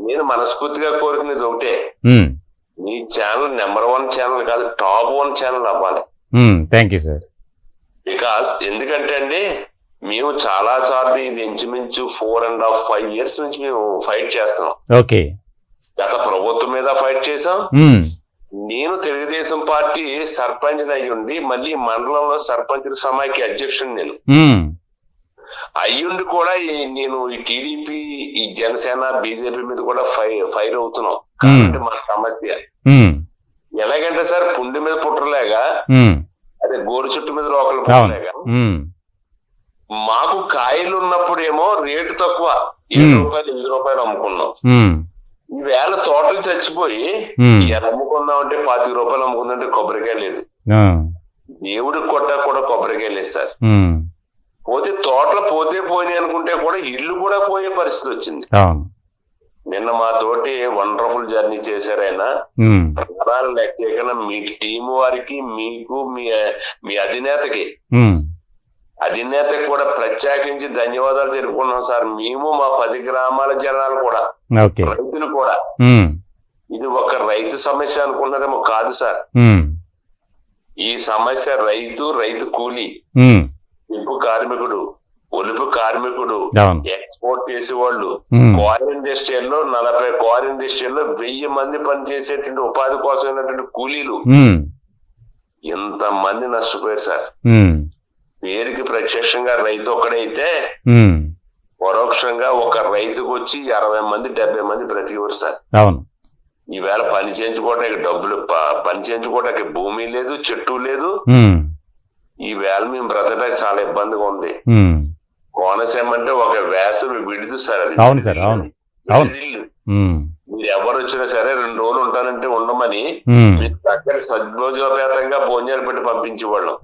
నేను మనస్ఫూర్తిగా కోరుకునేది ఒకటే, మీ ఛానల్ నెంబర్ 1 ఛానల్ కాదు, టాప్ 1 ఛానల్ అవ్వాలి. Thank you sir. బికాస్ ఎందుకంటే అండి, మేము చాలా సార్లు ఇది ఇంచుమించు 4.5 years నుంచి మేము ఫైట్ చేస్తున్నాం. ఓకే. గత ప్రభుత్వం మీద ఫైట్ చేసాం. నేను తెలుగుదేశం పార్టీ సర్పంచ్ అయ్యుండి మళ్ళీ మండలంలో సర్పంచ్ సమాఖ్య అధ్యక్షుడు నేను అయ్యుండి కూడా నేను ఈ టీడీపీ, ఈ జనసేన, బీజేపీ మీద కూడా ఫైర్ అవుతున్నాం. కాబట్టి మన సమస్య ఎలాగంటే సార్, పుండి మీద పుట్టలేగా, అదే గోరు చుట్టు మీద రోకలు పుట్టలేగా, మాకు కాయలు ఉన్నప్పుడేమో రేటు తక్కువ, 7 రూపాయలు 8 రూపాయలు అమ్ముకున్నాం. ఈవేళ తోటలు చచ్చిపోయి అమ్ముకుందాం అంటే 25 రూపాయలు అమ్ముకుందంటే కొబ్బరికాయ లేదు. దేవుడికి కొట్టా కూడా కొబ్బరికాయ లేదు సార్. పోతే తోటలు పోయినాయి అనుకుంటే కూడా ఇల్లు కూడా పోయే పరిస్థితి వచ్చింది. నిన్న మా తోటి వండర్ఫుల్ జర్నీ చేశారు ఆయన. ప్రధాన లెక్క మీ టీం వారికి, మీకు, మీ అధినేతకి కూడా ప్రత్యేకించి ధన్యవాదాలు తెలుపుకున్నాం సార్. మేము మా 10 గ్రామాల జనాలు కూడా, రైతులు కూడా, ఇది ఒక రైతు సమస్య అనుకున్నారేమో కాదు సార్. ఈ సమస్య రైతు కూలీ, ఇంపు కార్మికుడు, ఒలుపు కార్మికుడు, ఎక్స్పోర్ట్ చేసేవాళ్ళు, కోర్ ఇండస్ట్రీలో 40 కోర్ ఇండస్ట్రీలో 1000 మంది పనిచేసేటువంటి ఉపాధి కోసమైనటువంటి కూలీలు ఇంతమంది నష్టపోయారు సార్. పేరుకి ప్రత్యక్షంగా రైతు ఒక్కడైతే పరోక్షంగా ఒక రైతుకు వచ్చి 60 మంది 70 మంది బ్రతికివారు సార్. ఈవేళ పని చేయించుకోవడానికి డబ్బులు, పని చేయించుకోవడానికి భూమి లేదు, చెట్టు లేదు. ఈవేళ మేము బ్రతకడానికి చాలా ఇబ్బందిగా ఉంది. కోనసీమ అంటే ఒక వేసవి విడుదు సార్. అది మీరు ఎవరు వచ్చినా సరే 2 రోజులు ఉంటానంటే ఉండమని మీరు దగ్గర సద్భోజోపేతంగా భోజనాలు పెట్టి పంపించేవాళ్ళం.